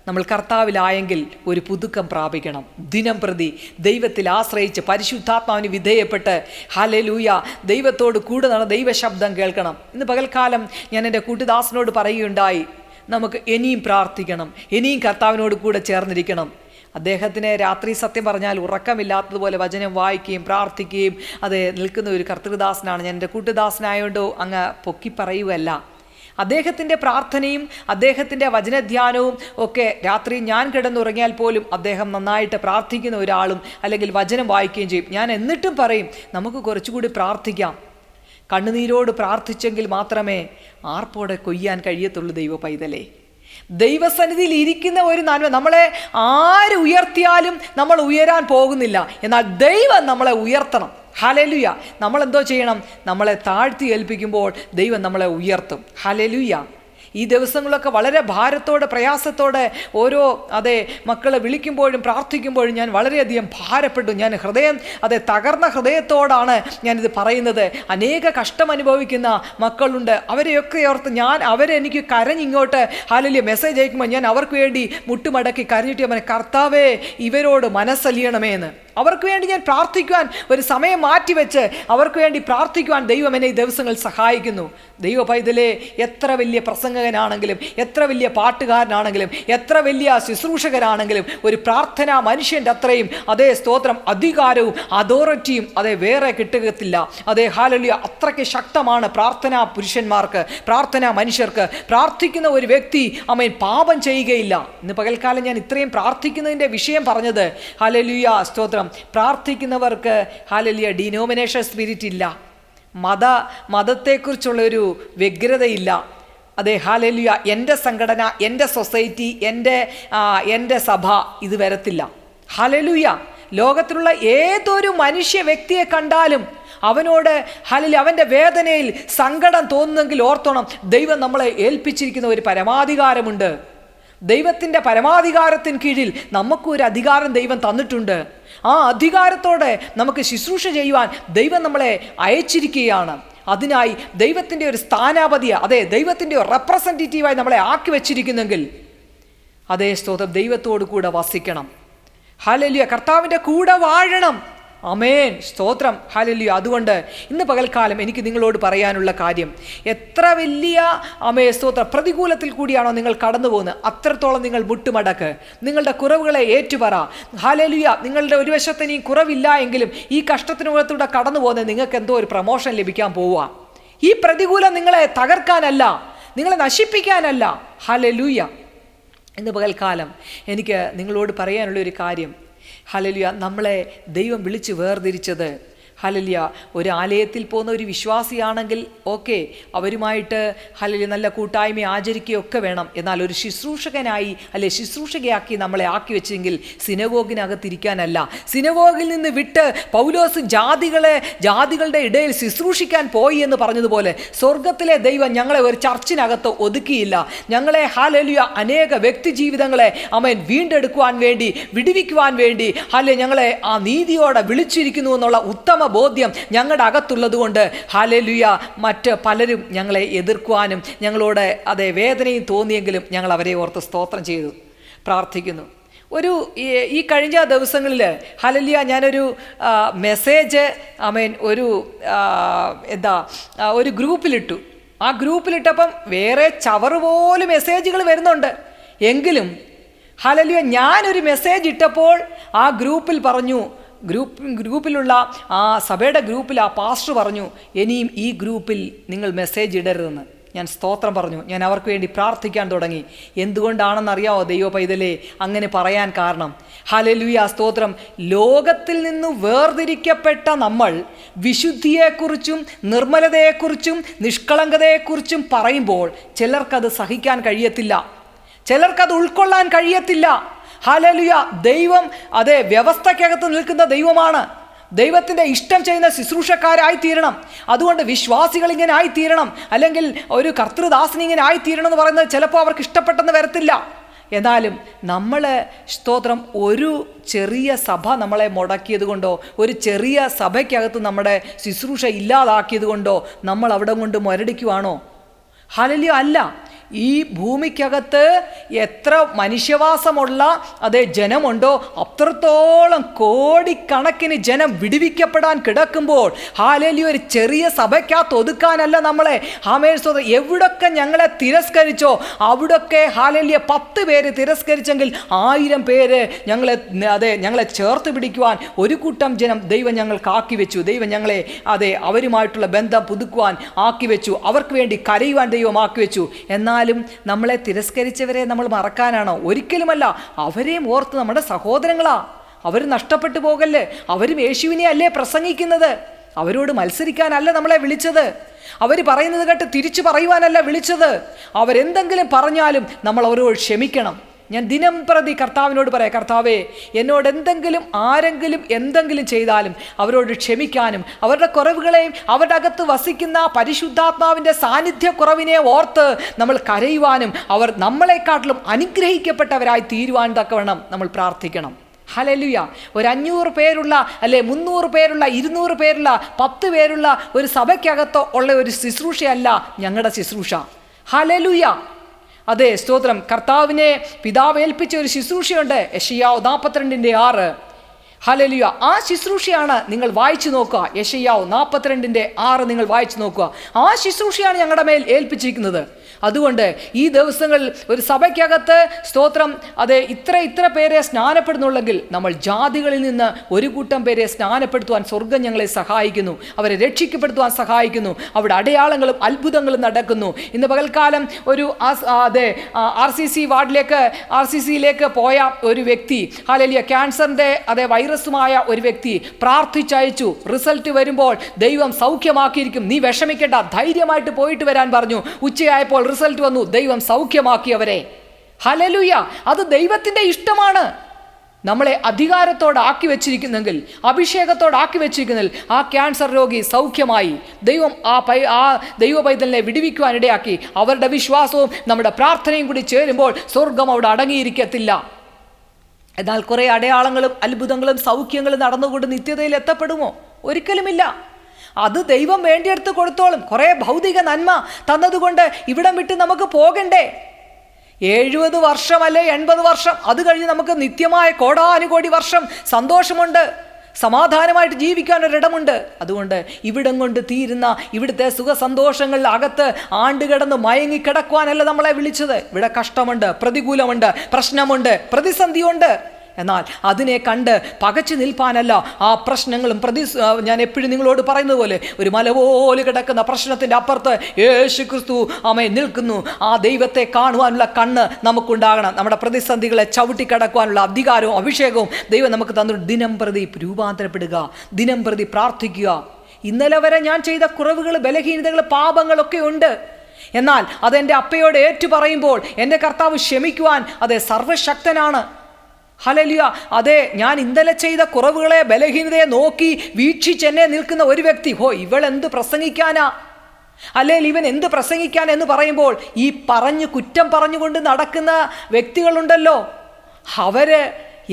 നമ്മൾ കർത്താവിലായെങ്കിൽ ഒരു പുതുക്കം പ്രാപിക്കണം. ദിനം പ്രതി ദൈവത്തിൽ ആശ്രയിച്ച് പരിശുദ്ധാത്മാവിന് വിധേയപ്പെട്ട് ഹല്ലേലൂയ ദൈവത്തോട് കൂടെ നടന്ന ദൈവശബ്ദം കേൾക്കണം. ഇന്ന് പകൽക്കാലം ഞാൻ എൻ്റെ കൂട്ടുദാസനോട് പറയുകയുണ്ടായി, നമുക്ക് ഇനിയും പ്രാർത്ഥിക്കണം, ഇനിയും കർത്താവിനോട് കൂടെ ചേർന്നിരിക്കണം. അദ്ദേഹത്തിന് രാത്രി സത്യം പറഞ്ഞാൽ ഉറക്കമില്ലാത്തതുപോലെ വചനം വായിക്കുകയും പ്രാർത്ഥിക്കുകയും അതെ നിൽക്കുന്ന ഒരു കർത്തൃദാസനാണ്. ഞാൻ എൻ്റെ കൂട്ടുദാസനായോണ്ടോ അങ്ങ് പൊക്കി പറയുകയല്ല. അദ്ദേഹത്തിൻ്റെ പ്രാർത്ഥനയും അദ്ദേഹത്തിൻ്റെ വചനധ്യാനവും ഒക്കെ രാത്രി ഞാൻ കിടന്നുറങ്ങിയാൽ പോലും അദ്ദേഹം നന്നായിട്ട് പ്രാർത്ഥിക്കുന്ന ഒരാളും അല്ലെങ്കിൽ വചനം വായിക്കുകയും ചെയ്യും. ഞാൻ എന്നിട്ടും പറയും നമുക്ക് കുറച്ചുകൂടി പ്രാർത്ഥിക്കാം. കണ്ണുനീരോട് പ്രാർത്ഥിച്ചെങ്കിൽ മാത്രമേ ആർപ്പോടെ കൊയ്യാൻ കഴിയത്തുള്ളൂ ദൈവ പൈതലേ. ദൈവസന്നിധിയിൽ ഇരിക്കുന്ന ഒരു നന്മ, നമ്മളെ ആര് ഉയർത്തിയാലും നമ്മൾ ഉയരാൻ പോകുന്നില്ല, എന്നാൽ ദൈവം നമ്മളെ ഉയർത്തണം. ഹല്ലേലൂയ. നമ്മളെന്തോ ചെയ്യണം? നമ്മളെ താഴ്ത്തി ഏൽപ്പിക്കുമ്പോൾ ദൈവം നമ്മളെ ഉയർത്തും. ഹല്ലേലൂയ. ഈ ദിവസങ്ങളൊക്കെ വളരെ ഭാരത്തോടെ പ്രയാസത്തോടെ ഓരോ അതെ മക്കളെ വിളിക്കുമ്പോഴും പ്രാർത്ഥിക്കുമ്പോഴും ഞാൻ വളരെയധികം ഭാരപ്പെട്ടു. ഞാൻ തകർന്ന ഹൃദയത്തോടാണ് ഞാനിത് പറയുന്നത്. അനേക കഷ്ടം അനുഭവിക്കുന്ന മക്കളുണ്ട്. അവരെയൊക്കെ ഓർത്ത് അവരെനിക്ക് കരഞ്ഞിങ്ങോട്ട് ഹല്ലേലൂയ മെസ്സേജ് അയക്കുമ്പോൾ ഞാൻ അവർക്ക് വേണ്ടി മുട്ടുമടക്കി കരഞ്ഞിട്ട് അവനെ കർത്താവേ ഇവരോട് മനസ്സലിയണമേ എന്ന് അവർക്ക് വേണ്ടി ഞാൻ പ്രാർത്ഥിക്കുവാൻ ഒരു സമയം മാറ്റിവെച്ച് അവർക്ക് വേണ്ടി പ്രാർത്ഥിക്കുവാൻ ദൈവം എന്നെ ഈ ദിവസങ്ങൾ സഹായിക്കുന്നു. ദൈവ പൈതലേ, എത്ര വലിയ പ്രസംഗകനാണെങ്കിലും എത്ര വലിയ പാട്ടുകാരനാണെങ്കിലും എത്ര വലിയ ശുശ്രൂഷകരാണെങ്കിലും ഒരു പ്രാർത്ഥന മനുഷ്യൻ്റെ അത്രയും അതേ സ്തോത്രം അധികാരവും അതോറിറ്റിയും അതേ വേറെ കിട്ടുകത്തില്ല. അതേ ഹല്ലേലൂയ. അത്രയ്ക്ക് ശക്തമാണ് പ്രാർത്ഥനാ പുരുഷന്മാർക്ക്, പ്രാർത്ഥനാ മനുഷ്യർക്ക്. പ്രാർത്ഥിക്കുന്ന ഒരു വ്യക്തി പാപം ചെയ്യുകയില്ല. ഇന്ന് പകൽക്കാലം ഞാൻ ഇത്രയും പ്രാർത്ഥിക്കുന്നതിൻ്റെ വിഷയം പറഞ്ഞത് ഹല്ലേലൂയ സ്തോത്രം, പ്രാർത്ഥിക്കുന്നവർക്ക് ഹല്ലേലൂയ ഡിനോമിനേഷൻ സ്പിരിറ്റ് ഇല്ല, മതത്തെക്കുറിച്ചുള്ളൊരു വ്യഗ്രതയില്ല. അതെ ഹല്ലേലൂയ. എൻ്റെ സംഘടന, എൻ്റെ സൊസൈറ്റി, എൻ്റെ സഭ ഇത് വരത്തില്ല. ഹല്ലേലൂയ. ലോകത്തിലുള്ള ഏതൊരു മനുഷ്യ വ്യക്തിയെ കണ്ടാലും അവനോട് ഹല്ലേലൂയ അവൻ്റെ വേദനയിൽ സങ്കടം തോന്നുന്നെങ്കിൽ ഓർത്തോണം, ദൈവം നമ്മളെ ഏൽപ്പിച്ചിരിക്കുന്ന ഒരു പരമാധികാരമുണ്ട്. ദൈവത്തിൻ്റെ പരമാധികാരത്തിന് കീഴിൽ നമുക്കൊരു അധികാരം ദൈവം തന്നിട്ടുണ്ട്. ആ അധികാരത്തോടെ നമുക്ക് ശുശ്രൂഷ ചെയ്യുവാൻ ദൈവം നമ്മളെ അയച്ചിരിക്കുകയാണ്. അതിനായി ദൈവത്തിൻ്റെ ഒരു സ്ഥാനാപതിയെ, അതെ ദൈവത്തിൻ്റെ ഒരു റെപ്രസെൻറ്റേറ്റീവായി നമ്മളെ ആക്കി വെച്ചിരിക്കുന്നെങ്കിൽ അതേ സ്തോത്രം ദൈവത്തോടു കൂടെ വസിക്കണം. ഹല്ലേലൂയ. കർത്താവിൻ്റെ കൂടെ വാഴണം. ആമേൻ സ്തോത്രം. ഹല്ലേലൂയ. അതുകൊണ്ട് ഇന്ന് പകൽക്കാലം എനിക്ക് നിങ്ങളോട് പറയാനുള്ള കാര്യം, എത്ര വലിയ സ്തോത്ര പ്രതികൂലത്തിൽ കൂടിയാണോ നിങ്ങൾ കടന്നു പോകുന്നത്, അത്രത്തോളം നിങ്ങൾ മുട്ടുമടക്ക്, നിങ്ങളുടെ കുറവുകളെ ഏറ്റുപറ. ഹല്ലേലൂയ. നിങ്ങളുടെ ഒരു വശത്ത് ഇനി കുറവില്ല എങ്കിലും ഈ കഷ്ടത്തിനകത്തൂടെ കടന്നു പോകുന്നത് നിങ്ങൾക്ക് എന്തോ ഒരു പ്രമോഷൻ ലഭിക്കാൻ പോവുക. ഈ പ്രതികൂലം നിങ്ങളെ തകർക്കാനല്ല, നിങ്ങളെ നശിപ്പിക്കാനല്ല. ഹല്ലേലൂയ. ഇന്ന് പകൽക്കാലം എനിക്ക് നിങ്ങളോട് പറയാനുള്ളൊരു കാര്യം, ഹല്ലേലൂയ, നമ്മളെ ദൈവം വിളിച്ച് വേർതിരിച്ചത്, ഹല്ലേലൂയ, ഒരു ആലയത്തിൽ പോകുന്ന ഒരു വിശ്വാസിയാണെങ്കിൽ ഓക്കെ, അവരുമായിട്ട് ഹല്ലേലൂയ നല്ല കൂട്ടായ്മ ആചരിക്കുകയൊക്കെ വേണം. എന്നാൽ ഒരു ശുശ്രൂഷകനായി അല്ലെ ശുശ്രൂഷകയാക്കി നമ്മളെ ആക്കി വെച്ചെങ്കിൽ സിനഗോഗിനകത്തിരിക്കാനല്ല. സിനഗോഗിൽ നിന്ന് വിട്ട് പൗലോസ് ജാതികളുടെ ഇടയിൽ ശുശ്രൂഷിക്കാൻ പോയി എന്ന് പറഞ്ഞതുപോലെ സ്വർഗത്തിലെ ദൈവം ഞങ്ങളെ ഒരു ചർച്ചിനകത്ത് ഒതുക്കിയില്ല. ഞങ്ങളെ ഹല്ലേലൂയ അനേക വ്യക്തി ജീവിതങ്ങളെ ആമേൻ വീണ്ടെടുക്കുവാൻ വേണ്ടി, വിടുവിക്കുവാൻ വേണ്ടി ഹല്ലേലൂയ ഞങ്ങളെ ആ നീതിയോടെ വിളിച്ചിരിക്കുന്നു എന്നുള്ള ഉത്തമ ബോധ്യം ഞങ്ങളുടെ അകത്തുള്ളത് കൊണ്ട് ഹല്ലേലൂയ മറ്റ് പലരും ഞങ്ങളെ എതിർക്കുവാനും ഞങ്ങളോട് അതേ വേദനയും തോന്നിയെങ്കിലും ഞങ്ങൾ അവരെ ഓർത്ത് സ്തോത്രം ചെയ്തു പ്രാർത്ഥിക്കുന്നു. ഈ കഴിഞ്ഞ ദിവസങ്ങളിൽ ഹല്ലേലൂയ ഞാനൊരു മെസ്സേജ് ഒരു ഗ്രൂപ്പിലിട്ടു. ആ ഗ്രൂപ്പിലിട്ടപ്പം വേറെ ചവറ് പോലും മെസ്സേജുകൾ വരുന്നുണ്ട്. എങ്കിലും ഹല്ലേലൂയ ഞാനൊരു മെസ്സേജ് ഇട്ടപ്പോൾ ആ ഗ്രൂപ്പിൽ പറഞ്ഞു, ഗ്രൂപ്പിലുള്ള ആ സഭയുടെ ഗ്രൂപ്പിൽ ആ പാസ്റ്റർ പറഞ്ഞു, ഇനിയും ഈ ഗ്രൂപ്പിൽ നിങ്ങൾ മെസ്സേജ് ഇടരുതെന്ന്. ഞാൻ സ്തോത്രം പറഞ്ഞു. ഞാൻ അവർക്ക് വേണ്ടി പ്രാർത്ഥിക്കാൻ തുടങ്ങി. എന്തുകൊണ്ടാണെന്നറിയാമോ ദൈവ പൈതലേ അങ്ങനെ പറയാൻ കാരണം? ഹല്ലേലൂയ സ്തോത്രം. ലോകത്തിൽ നിന്ന് വേർതിരിക്കപ്പെട്ട നമ്മൾ വിശുദ്ധിയെക്കുറിച്ചും നിർമ്മലതയെക്കുറിച്ചും നിഷ്കളങ്കതയെക്കുറിച്ചും പറയുമ്പോൾ ചിലർക്കത് സഹിക്കാൻ കഴിയത്തില്ല, ചിലർക്കത് ഉൾക്കൊള്ളാൻ കഴിയത്തില്ല. ഹല്ലേലൂയ. ദൈവം അതേ വ്യവസ്ഥയ്ക്കകത്ത് നിൽക്കുന്ന ദൈവമാണ്. ദൈവത്തിൻ്റെ ഇഷ്ടം ചെയ്യുന്ന ശുശ്രൂഷക്കാരായി തീരണം. അതുകൊണ്ട് വിശ്വാസികൾ ഇങ്ങനെ ആയിത്തീരണം, അല്ലെങ്കിൽ ഒരു കർത്തൃദാസൻ ഇങ്ങനെ ആയിത്തീരണം എന്ന് പറയുന്നത് ചിലപ്പോൾ അവർക്ക് ഇഷ്ടപ്പെട്ടെന്ന് വരത്തില്ല. എന്നാലും നമ്മൾ സ്തോത്രം ഒരു ചെറിയ സഭ നമ്മളെ മുടക്കിയത് കൊണ്ടോ, ഒരു ചെറിയ സഭയ്ക്കകത്ത് നമ്മുടെ ശുശ്രൂഷ ഇല്ലാതാക്കിയത് കൊണ്ടോ നമ്മൾ അവിടെ കൊണ്ട് മുരടിക്കുവാണോ? ഹല്ലേലൂയ അല്ല. ഈ ഭൂമിക്കകത്ത് എത്ര മനുഷ്യവാസമുള്ള അതേ ജനമുണ്ടോ അത്രത്തോളം കോടിക്കണക്കിന് ജനം വിടുവിക്കപ്പെടാൻ കിടക്കുമ്പോൾ ഹല്ലേലൂയ ഒരു ചെറിയ സഭയ്ക്കകത്ത് ഒതുക്കാനല്ല നമ്മളെ. ആമേൻ സ്തോത്രം. എവിടൊക്കെ ഞങ്ങളെ തിരസ്കരിച്ചോ അവിടൊക്കെ ഹല്ലേലൂയ 10 പേര് തിരസ്കരിച്ചെങ്കിൽ 1000 പേര് ഞങ്ങളെ ചേർത്ത് പിടിക്കുവാൻ ഒരു കൂട്ടം ജനം ദൈവം ഞങ്ങൾക്ക് ആക്കി വെച്ചു. ദൈവം ഞങ്ങളെ അവരുമായിട്ടുള്ള ബന്ധം പുതുക്കുവാൻ ആക്കി വെച്ചു. അവർക്ക് വേണ്ടി കരയുവാൻ ദൈവം ആക്കി വെച്ചു. എന്നാൽ നമ്മളെ തിരസ്കരിച്ചവരെ നമ്മൾ മറക്കാനാണോ? ഒരിക്കലുമല്ല. അവരെയും ഓർത്ത് നമ്മുടെ സഹോദരങ്ങളാ, അവർ നഷ്ടപ്പെട്ടു പോകല്ലേ. അവരും യേശുവിനെ അല്ലേ പ്രസംഗിക്കുന്നത്. അവരോട് മത്സരിക്കാനല്ല നമ്മളെ വിളിച്ചത്. അവർ പറയുന്നത് കേട്ട് തിരിച്ചു പറയുവാനല്ല വിളിച്ചത്. അവരെന്തെങ്കിലും പറഞ്ഞാലും നമ്മൾ അവരോട് ക്ഷമിക്കണം. ഞാൻ ദിനം പ്രതി കർത്താവിനോട് പറയാം, കർത്താവേ എന്നോട് ആരെങ്കിലും എന്തെങ്കിലും ചെയ്താലും അവരോട് ക്ഷമിക്കാനും അവരുടെ കുറവുകളെയും അവരുടെ അകത്ത് വസിക്കുന്ന പരിശുദ്ധാത്മാവിൻ്റെ സാന്നിധ്യക്കുറവിനെ ഓർത്ത് നമ്മൾ കരയുവാനും അവർ നമ്മളെക്കാട്ടിലും അനുഗ്രഹിക്കപ്പെട്ടവരായി തീരുവാൻ തക്കവണ്ണം നമ്മൾ പ്രാർത്ഥിക്കണം. ഹല്ലേലൂയ. ഒരു 500 പേരുള്ള അല്ലെ 300 പേരുള്ള 200 പേരുള്ള 10 പേരുള്ള ഒരു സഭയ്ക്കകത്തോ ഉള്ള ഒരു ശുശ്രൂഷയല്ല ഞങ്ങളുടെ ശുശ്രൂഷ. ഹല്ലേലൂയ. അതെ സ്തോത്രം. കർത്താവിനെ പിതാവ് ഏൽപ്പിച്ച ഒരു ശുശ്രൂഷയുണ്ട്, യെശയ്യാവ് 42:6. ഹല്ലേലൂയ. ആ ശുശ്രൂഷയാണ് നിങ്ങൾ വായിച്ചു നോക്കുക. യെശയ്യാവ് 42:6 നിങ്ങൾ വായിച്ചു നോക്കുക. ആ ശുശ്രൂഷയാണ് ഞങ്ങളുടെ മേൽ ഏൽപ്പിച്ചിരിക്കുന്നത്. അതുകൊണ്ട് ഈ ദിവസങ്ങളിൽ ഒരു സഭയ്ക്കകത്ത് സ്തോത്രം ഇത്ര പേരെ സ്നാനപ്പെടുന്നുള്ളെങ്കിൽ നമ്മൾ ജാതികളിൽ നിന്ന് ഒരു കൂട്ടം പേരെ സ്നാനപ്പെടുത്തുവാൻ സ്വർഗം ഞങ്ങളെ സഹായിക്കുന്നു, അവരെ രക്ഷിക്കപ്പെടുത്തുവാൻ സഹായിക്കുന്നു. അവിടെ അടയാളങ്ങളും അത്ഭുതങ്ങളും നടക്കുന്നു. ഇന്ന് പകൽക്കാലം ഒരു RCCയിലേക്ക് പോയ ഒരു വ്യക്തി, ഹല്ലേലൂയ, ക്യാൻസറിൻ്റെ വൈറസുമായ ഒരു വ്യക്തി പ്രാർത്ഥിച്ചയച്ചു. റിസൾട്ട് വരുമ്പോൾ ദൈവം സൗഖ്യമാക്കിയിരിക്കും, നീ വിഷമിക്കേണ്ട, ധൈര്യമായിട്ട് പോയിട്ട് വരാൻ പറഞ്ഞു. ഉച്ചയായപ്പോൾ റിസൾട്ട് വന്നു, ദൈവം സൗഖ്യമാക്കിയവരെ. ഹല്ലേലൂയ. അത് ദൈവത്തിൻ്റെ ഇഷ്ടമാണ്. നമ്മളെ അധികാരത്തോടെ ആക്കി വെച്ചിരിക്കുന്നെങ്കിൽ, അഭിഷേകത്തോടെ ആക്കി വെച്ചിരിക്കുന്നെങ്കിൽ ആ ക്യാൻസർ രോഗി സൗഖ്യമായി. ദൈവം ആ ദൈവ പൈതലിനെ വിടുവിക്കുവാൻ ഇടയാക്കി. അവരുടെ വിശ്വാസവും നമ്മുടെ പ്രാർത്ഥനയും കൂടി ചേരുമ്പോൾ സ്വർഗം അവിടെ അടങ്ങിയിരിക്കത്തില്ല. എന്നാൽ കുറേ അടയാളങ്ങളും അത്ഭുതങ്ങളും സൗഖ്യങ്ങളും നടന്നുകൊണ്ട് നിത്യതയിൽ എത്തപ്പെടുമോ? ഒരിക്കലുമില്ല. അത് ദൈവം വേണ്ടിയെടുത്ത് കൊടുത്തോളും. കുറേ ഭൗതിക നന്മ തന്നതുകൊണ്ട് ഇവിടം വിട്ട് നമുക്ക് പോകണ്ടേ? 70 വർഷം അല്ലെ 80 വർഷം, അത് കഴിഞ്ഞ് നമുക്ക് നിത്യമായ കോടാനുകോടി വർഷം സന്തോഷമുണ്ട്, സമാധാനമായിട്ട് ജീവിക്കാൻ ഒരിടമുണ്ട്. അതുകൊണ്ട് ഇവിടം കൊണ്ട് തീരുന്ന ഇവിടുത്തെ സുഖസന്തോഷങ്ങളിൽ അകത്ത് ആണ്ടുകിടന്ന് മയങ്ങിക്കിടക്കുവാനല്ല നമ്മളെ വിളിച്ചത്. ഇവിടെ കഷ്ടമുണ്ട്, പ്രതികൂലമുണ്ട്, പ്രശ്നമുണ്ട്, പ്രതിസന്ധിയുണ്ട്. എന്നാൽ അതിനെ കണ്ട് പകച്ചു നിൽപ്പാനല്ല. ആ പ്രശ്നങ്ങളും ഞാൻ എപ്പോഴും നിങ്ങളോട് പറയുന്നത് പോലെ ഒരു മല പോലെ കിടക്കുന്ന പ്രശ്നത്തിൻ്റെ അപ്പുറത്ത് യേശു ക്രിസ്തു ആമേൻ നിൽക്കുന്നു. ആ ദൈവത്തെ കാണുവാനുള്ള കണ്ണ് നമുക്കുണ്ടാകണം. നമ്മുടെ പ്രതിസന്ധികളെ ചവിട്ടിക്കടക്കുവാനുള്ള അധികാരവും അഭിഷേകവും ദൈവം നമുക്ക് തന്നു. ദിനം പ്രതി രൂപാന്തരപ്പെടുക, ദിനം പ്രതി പ്രാർത്ഥിക്കുക. ഇന്നലെ വരെ ഞാൻ ചെയ്ത കുറവുകൾ, ബലഹീനതകൾ, പാപങ്ങളൊക്കെ ഉണ്ട്. എന്നാൽ അതെൻ്റെ അപ്പയോട് ഏറ്റു പറയുമ്പോൾ എൻ്റെ കർത്താവ് ക്ഷമിക്കുവാൻ അതെ സർവശക്തനാണ്. ഹല്ലേലൂയ. അതെ, ഞാൻ ഇന്നലെ ചെയ്ത കുറവുകളെ, ബലഹീനതയെ നോക്കി വീക്ഷിച്ചെന്നെ നിൽക്കുന്ന ഒരു വ്യക്തി, ഇവളെന്ത് പ്രസംഗിക്കാനാ, അല്ലെങ്കിൽ ഇവൻ എന്ത് പ്രസംഗിക്കാൻ എന്ന് പറയുമ്പോൾ ഈ കുറ്റം പറഞ്ഞുകൊണ്ട് നടക്കുന്ന വ്യക്തികളുണ്ടല്ലോ, അവര്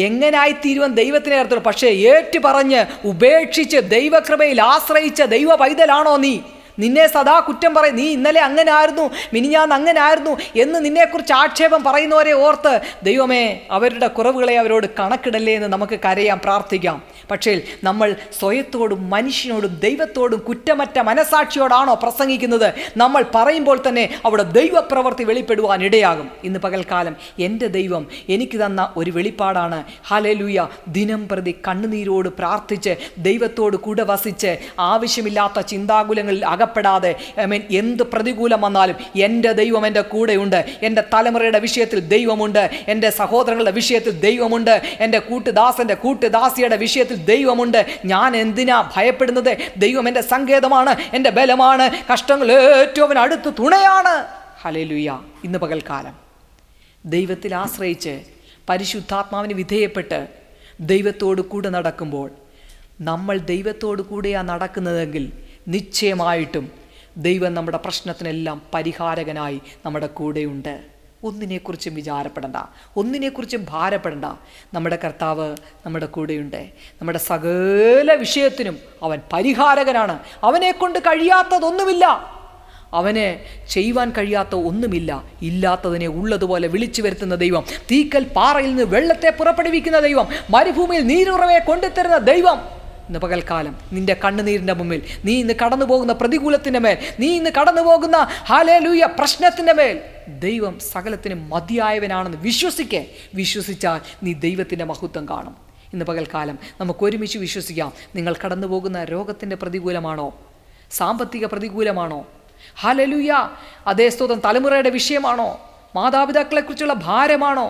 എങ്ങനായിത്തീരുവൻ ദൈവത്തിനെ അറിയത്തുള്ളൂ. പക്ഷേ ഏറ്റു പറഞ്ഞ് ഉപേക്ഷിച്ച് ദൈവകൃപയിൽ ആശ്രയിച്ച ദൈവ പൈതലാണോ നീ? നിന്നെ സദാ കുറ്റം പറയും, നീ ഇന്നലെ അങ്ങനെ ആയിരുന്നു, മിനിഞ്ഞാന്ന് അങ്ങനെ ആയിരുന്നു എന്ന് നിന്നെക്കുറിച്ച് ആക്ഷേപം പറയുന്നവരെ ഓർത്ത് ദൈവമേ അവരുടെ കുറവുകളെ അവരോട് കണക്കിടല്ലേ എന്ന് നമുക്ക് കരയാം, പ്രാർത്ഥിക്കാം. പക്ഷേ നമ്മൾ സ്വയത്തോടും മനുഷ്യനോടും ദൈവത്തോടും കുറ്റമറ്റ മനസാക്ഷിയോടാണോ പ്രസംഗിക്കുന്നത്? നമ്മൾ പറയുമ്പോൾ തന്നെ അവിടെ ദൈവപ്രവൃത്തി വെളിപ്പെടുവാൻ ഇടയാകും. ഇന്ന് പകൽക്കാലം എൻ്റെ ദൈവം എനിക്ക് തന്ന ഒരു വെളിപ്പാടാണ്. ഹല്ലേലൂയ. ദിനം പ്രതി കണ്ണുനീരോട് പ്രാർത്ഥിച്ച് ദൈവത്തോട് കൂടെ വസിച്ച് ആവശ്യമില്ലാത്ത ചിന്താകുലങ്ങളിൽ അകപ്പെടാതെ എന്ത് പ്രതികൂലം വന്നാലും എൻ്റെ ദൈവം എൻ്റെ കൂടെയുണ്ട്. എൻ്റെ തലമുറയുടെ വിഷയത്തിൽ ദൈവമുണ്ട്, എൻ്റെ സഹോദരങ്ങളുടെ വിഷയത്തിൽ ദൈവമുണ്ട്, എൻ്റെ കൂട്ടുദാസൻ്റെ കൂട്ടുദാസിയുടെ വിഷയത്തിൽ ദൈവമുണ്ട്. ഞാൻ എന്തിനാ ഭയപ്പെടുന്നത്? ദൈവം എൻ്റെ സങ്കേതമാണ്, എൻ്റെ ബലമാണ്, കഷ്ടങ്ങൾ ഏറ്റവും അടുത്ത് തുണയാണ്. ഹല്ലേലൂയ. ഇന്ന് പകൽക്കാലം ദൈവത്തിൽ ആശ്രയിച്ച് പരിശുദ്ധാത്മാവിന് വിധേയപ്പെട്ട് ദൈവത്തോട് കൂടെ നടക്കുമ്പോൾ, നമ്മൾ ദൈവത്തോട് കൂടെയാണ് നടക്കുന്നതെങ്കിൽ നിശ്ചയമായിട്ടും ദൈവം നമ്മുടെ പ്രശ്നത്തിനെല്ലാം പരിഹാരകനായി നമ്മുടെ കൂടെയുണ്ട്. ഒന്നിനെക്കുറിച്ചും വിചാരപ്പെടണ്ട, ഒന്നിനെക്കുറിച്ചും ഭാരപ്പെടണ്ട. നമ്മുടെ കർത്താവ് നമ്മുടെ കൂടെയുണ്ട്. നമ്മുടെ സകല വിഷയത്തിനും അവൻ പരിഹാരകനാണ്. അവനെക്കൊണ്ട് കഴിയാത്തതൊന്നുമില്ല, അവന് ചെയ്യുവാൻ കഴിയാത്ത ഒന്നുമില്ല. ഇല്ലാത്തതിനെ ഉള്ളതുപോലെ വിളിച്ചു വരുത്തുന്ന ദൈവം, തീക്കൽ പാറയിൽ നിന്ന് വെള്ളത്തെ പുറപ്പെടുവിക്കുന്ന ദൈവം, മരുഭൂമിയിൽ നീരുറവയെ കൊണ്ടുതരുന്ന ദൈവം. ഇന്ന് പകൽക്കാലം നിന്റെ കണ്ണുനീരിൻ്റെ മുമ്പിൽ, നീ ഇന്ന് കടന്നു പോകുന്ന പ്രതികൂലത്തിൻ്റെ മേൽ, നീ ഇന്ന് കടന്നു പോകുന്ന ഹല്ലേലൂയ പ്രശ്നത്തിൻ്റെ മേൽ ദൈവം സകലത്തിനും മതിയായവനാണെന്ന് വിശ്വസിച്ചാൽ നീ ദൈവത്തിൻ്റെ മഹത്വം കാണും. ഇന്ന് പകൽക്കാലം നമുക്ക് ഒരുമിച്ച് വിശ്വസിക്കാം. നിങ്ങൾ കടന്നു പോകുന്ന രോഗത്തിൻ്റെ പ്രതികൂലമാണോ? സാമ്പത്തിക പ്രതികൂലമാണോ? ഹല്ലേലൂയ. അതേ സ്തോത്രം തലമുറയുടെ വിഷയമാണോ? മാതാപിതാക്കളെക്കുറിച്ചുള്ള ഭാരമാണോ?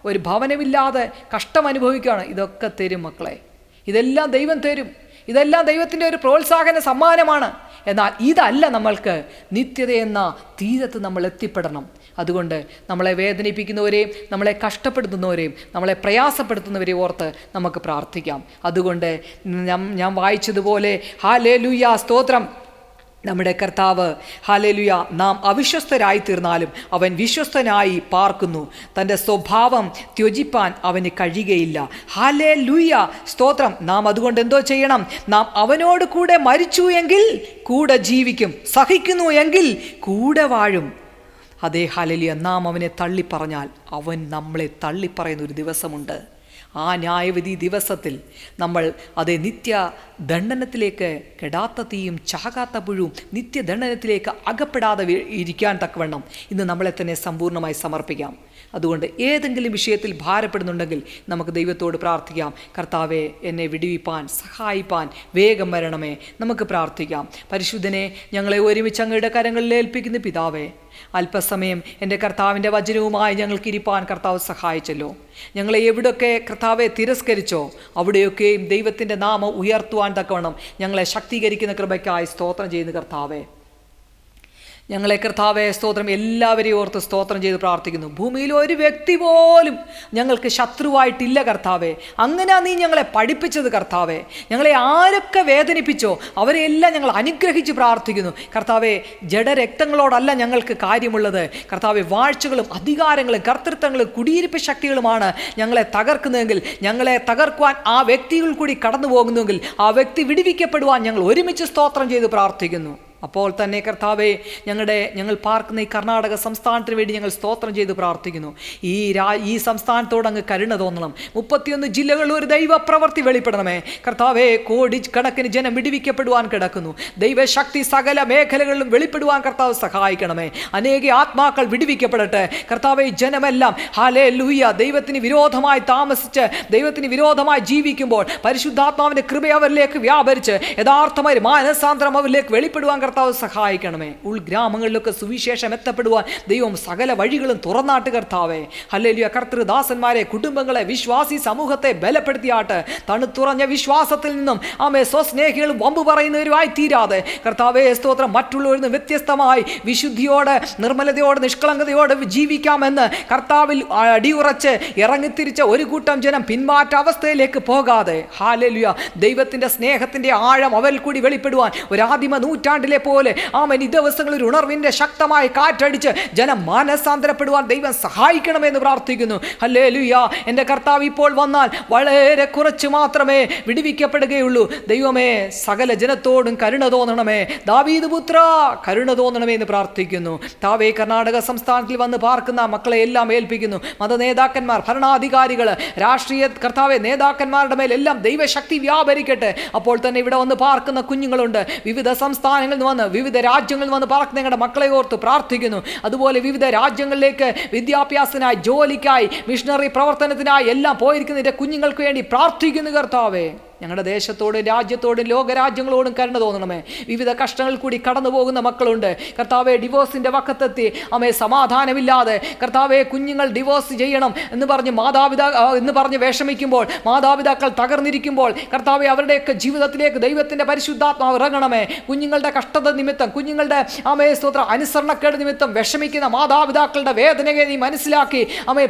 ഒരു ഭവനമില്ലാതെ കഷ്ടം അനുഭവിക്കുകയാണ്. ഇതൊക്കെ തരും മക്കളെ, ഇതെല്ലാം ദൈവം തരും. ഇതെല്ലാം ദൈവത്തിൻ്റെ ഒരു പ്രോത്സാഹന സമ്മാനമാണ്. എന്നാൽ ഇതല്ല നമ്മൾക്ക് നിത്യത എന്ന തീരത്ത് നമ്മൾ എത്തിപ്പെടണം. അതുകൊണ്ട് നമ്മളെ വേദനിപ്പിക്കുന്നവരെയും നമ്മളെ കഷ്ടപ്പെടുത്തുന്നവരെയും നമ്മളെ പ്രയാസപ്പെടുത്തുന്നവരെയും ഓർത്ത് നമുക്ക് പ്രാർത്ഥിക്കാം. അതുകൊണ്ട് ഞാൻ വായിച്ചതുപോലെ ഹല്ലേലൂയ സ്തോത്രം, നമ്മുടെ കർത്താവ് ഹല്ലേലൂയ നാം അവിശ്വസ്തരായി തീർന്നാലും അവൻ വിശ്വസ്തനായി പാർക്കുന്നു. തൻ്റെ സ്വഭാവം ത്യജിപ്പാൻ അവന് കഴിയുകയില്ല. ഹല്ലേലൂയ സ്തോത്രം. നാം അതുകൊണ്ട് എന്തോ ചെയ്യണം? നാം അവനോട് കൂടെ മരിച്ചു എങ്കിൽ കൂടെ ജീവിക്കും, സഹിക്കുന്നു എങ്കിൽ കൂടെ വാഴും. അതേ ഹല്ലേലൂയ. നാം അവനെ തള്ളിപ്പറഞ്ഞാൽ അവൻ നമ്മളെ തള്ളിപ്പറയുന്ന ഒരു ദിവസമുണ്ട്. ആ ന്യായവിധി ദിവസത്തിൽ നമ്മൾ അതേ നിത്യ ദണ്ഡനത്തിലേക്ക്, കെടാത്ത തീയും ചാകാത്ത പുഴുവും നിത്യദണ്ഡനത്തിലേക്ക് അകപ്പെടാതെ ഇരിക്കാൻ തക്കവണ്ണം ഇന്ന് നമ്മളെ തന്നെ സമ്പൂർണ്ണമായി സമർപ്പിക്കാം. അതുകൊണ്ട് ഏതെങ്കിലും വിഷയത്തിൽ ഭാരപ്പെടുന്നുണ്ടെങ്കിൽ നമുക്ക് ദൈവത്തോട് പ്രാർത്ഥിക്കാം. കർത്താവെ, എന്നെ വിടുവിപ്പാൻ സഹായിപ്പാൻ വേഗം വരണമേ. നമുക്ക് പ്രാർത്ഥിക്കാം. പരിശുദ്ധനെ, ഞങ്ങളെ ഒരുമിച്ച് അങ്ങയുടെ കരങ്ങളിൽ ഏൽപ്പിക്കുന്ന പിതാവേ, അല്പസമയം എൻ്റെ കർത്താവിൻ്റെ വചനവുമായി ഞങ്ങൾക്ക് ഇരിപ്പാൻ കർത്താവ് സഹായിച്ചല്ലോ. ഞങ്ങളെ എവിടെയൊക്കെ കർത്താവെ തിരസ്കരിച്ചോ അവിടെയൊക്കെയും ദൈവത്തിൻ്റെ നാമം ഉയർത്തുവാൻ തക്കവണ്ണം ഞങ്ങളെ ശക്തീകരിക്കുന്ന കൃപയ്ക്കായി സ്തോത്രം ചെയ്യുന്ന കർത്താവെ, ഞങ്ങളെ കർത്താവെ സ്തോത്രം എല്ലാവരെയും ഓർത്ത് സ്തോത്രം ചെയ്ത് പ്രാർത്ഥിക്കുന്നു. ഭൂമിയിൽ ഒരു വ്യക്തി പോലും ഞങ്ങൾക്ക് ശത്രുവായിട്ടില്ല കർത്താവെ. അങ്ങനെ നീ ഞങ്ങളെ പഠിപ്പിച്ചത് കർത്താവെ. ഞങ്ങളെ ആരൊക്കെ വേദനിപ്പിച്ചോ അവരെല്ലാം ഞങ്ങൾ അനുഗ്രഹിച്ച് പ്രാർത്ഥിക്കുന്നു കർത്താവെ. ജഡരക്തങ്ങളോടല്ല ഞങ്ങൾക്ക് കാര്യമുള്ളത് കർത്താവെ. വാഴ്ചകളും അധികാരങ്ങളും കർത്തൃത്വങ്ങളും കുടിയിരിപ്പ് ശക്തികളുമാണ് ഞങ്ങളെ തകർക്കുന്നതെങ്കിൽ, ഞങ്ങളെ തകർക്കുവാൻ ആ വ്യക്തികൾ കൂടി കടന്നു പോകുന്നുവെങ്കിൽ ആ വ്യക്തി വിടുവിക്കപ്പെടുവാൻ ഞങ്ങൾ ഒരുമിച്ച് സ്തോത്രം ചെയ്ത് പ്രാർത്ഥിക്കുന്നു. അപ്പോൾ തന്നെ കർത്താവെ, ഞങ്ങൾ പാർക്കുന്ന ഈ കർണാടക സംസ്ഥാനത്തിന് വേണ്ടി ഞങ്ങൾ സ്തോത്രം ചെയ്ത് പ്രാർത്ഥിക്കുന്നു. ഈ സംസ്ഥാനത്തോട് അങ്ങ് കരുണ തോന്നണം. 31 ജില്ലകളിൽ ഒരു ദൈവപ്രവൃത്തി വെളിപ്പെടണമേ കർത്താവെ. കോടിക്കണക്കിന് ജനം വിടുവിക്കപ്പെടുവാൻ കിടക്കുന്നു. ദൈവശക്തി സകല മേഖലകളിലും വെളിപ്പെടുവാൻ കർത്താവ് സഹായിക്കണമേ. അനേക ആത്മാക്കൾ വിടുവിക്കപ്പെടട്ടെ കർത്താവെ. ജനമെല്ലാം ഹല്ലേലൂയ ദൈവത്തിന് വിരോധമായി താമസിച്ച് ദൈവത്തിന് വിരോധമായി ജീവിക്കുമ്പോൾ പരിശുദ്ധാത്മാവിന്റെ കൃപ അവരിലേക്ക് വ്യാപരിച്ച് യഥാർത്ഥമായ മാനസാന്തരം അവരിലേക്ക് വെളിപ്പെടുവാൻ കർത്താവ് സഹായിക്കണമേ. ഉൾഗ്രാമങ്ങളിലൊക്കെ സുവിശേഷം എത്തപ്പെടുവാൻ ദൈവം സകല വഴികളും തുറന്നാട്ട് കർത്താവേ. ഹല്ലേലൂയ. കർത്തൃദാസന്മാരെ, കുടുംബങ്ങളെ, വിശ്വാസി സമൂഹത്തെ ബലപ്പെടുത്തിയാട്ട്. തണുത്തുറഞ്ഞ വിശ്വാസത്തിൽ നിന്നും സ്വസ്നേഹികളും വമ്പ് പറയുന്നവരുമായി തീരാതെ കർത്താവേ സ്തോത്രം, മറ്റുള്ളവരിൽ നിന്ന് വ്യത്യസ്തമായി വിശുദ്ധിയോടെ, നിർമ്മലതയോടെ, നിഷ്കളങ്കതയോടെ ജീവിക്കാമെന്ന് കർത്താവിൽ അടിയുറച്ച് ഇറങ്ങിത്തിരിച്ച ഒരു കൂട്ടം ജനം പിന്മാറ്റ അവസ്ഥയിലേക്ക് പോകാതെ ഹല്ലേലൂയ ദൈവത്തിന്റെ സ്നേഹത്തിന്റെ ആഴം അവരിൽ കൂടി വെളിപ്പെടുവാൻ ഒരു ആദിമ നൂറ്റാണ്ടിലെ പോലെ ഈ ദിവസങ്ങളിൽ ഉണർവിന്റെ ശക്തമായ കാറ്റടിച്ച് ജനം മാനസാന്തരപ്പെടുവാൻ ദൈവം സഹായിക്കണമെന്ന് പ്രാർത്ഥിക്കുന്നു. ഹല്ലേലൂയ. എൻ്റെ കർത്താവ് ഇപ്പോൾ വന്നാൽ വളരെ കുറച്ച് മാത്രമേ വിടുവിക്കപ്പെടുകയുള്ളൂ. ദൈവമേ, സകല ജനത്തോടും കരുണ തോന്നണമേ. ദാവീദ് പുത്ര, കരുണ തോന്നണമേ എന്ന് പ്രാർത്ഥിക്കുന്നു. താവേ, കർണാടക സംസ്ഥാനത്തിൽ വന്ന് പാർക്കുന്ന മക്കളെ എല്ലാം ഏൽപ്പിക്കുന്നു. മതനേതാക്കന്മാർ, ഭരണാധികാരികൾ, രാഷ്ട്രീയ കർത്താവെ നേതാക്കന്മാരുടെ മേൽ എല്ലാം ദൈവശക്തി വ്യാപരിക്കട്ടെ. അപ്പോൾ തന്നെ ഇവിടെ വന്ന് പാർക്കുന്ന കുഞ്ഞുങ്ങളുണ്ട്. വിവിധ സംസ്ഥാനങ്ങളിൽ നിന്ന് വന്ന്, വിവിധ രാജ്യങ്ങളിൽ വന്ന് പാർക്കുന്ന ഞങ്ങളുടെ മക്കളെ ഓർത്ത് പ്രാർത്ഥിക്കുന്നു. അതുപോലെ വിവിധ രാജ്യങ്ങളിലേക്ക് വിദ്യാഭ്യാസത്തിനായി, ജോലിക്കായി, മിഷണറി പ്രവർത്തനത്തിനായി എല്ലാം പോയിരിക്കുന്നതിൻ്റെ കുഞ്ഞുങ്ങൾക്ക് വേണ്ടി പ്രാർത്ഥിക്കുന്നു കർത്താവേ. ഞങ്ങളുടെ ദേശത്തോടും രാജ്യത്തോടും ലോകരാജ്യങ്ങളോടും കരുണ തോന്നണമേ. വിവിധ കഷ്ടങ്ങളിൽ കൂടി കടന്നു പോകുന്ന മക്കളുണ്ട് കർത്താവെ. ഡിവോഴ്സിൻ്റെ വക്കത്തെത്തി സമാധാനമില്ലാതെ കർത്താവെ, കുഞ്ഞുങ്ങൾ ഡിവോഴ്സ് ചെയ്യണം എന്ന് പറഞ്ഞ് വിഷമിക്കുമ്പോൾ, മാതാപിതാക്കൾ തകർന്നിരിക്കുമ്പോൾ കർത്താവെ, അവരുടെയൊക്കെ ജീവിതത്തിലേക്ക് ദൈവത്തിൻ്റെ പരിശുദ്ധാത്മാവ് ഇറങ്ങണമേ. കുഞ്ഞുങ്ങളുടെ കഷ്ടത നിമിത്തം, കുഞ്ഞുങ്ങളുടെ സ്തോത്ര അനുസരണക്കേട് നിമിത്തം വിഷമിക്കുന്ന മാതാപിതാക്കളുടെ വേദനയെ നീ മനസ്സിലാക്കി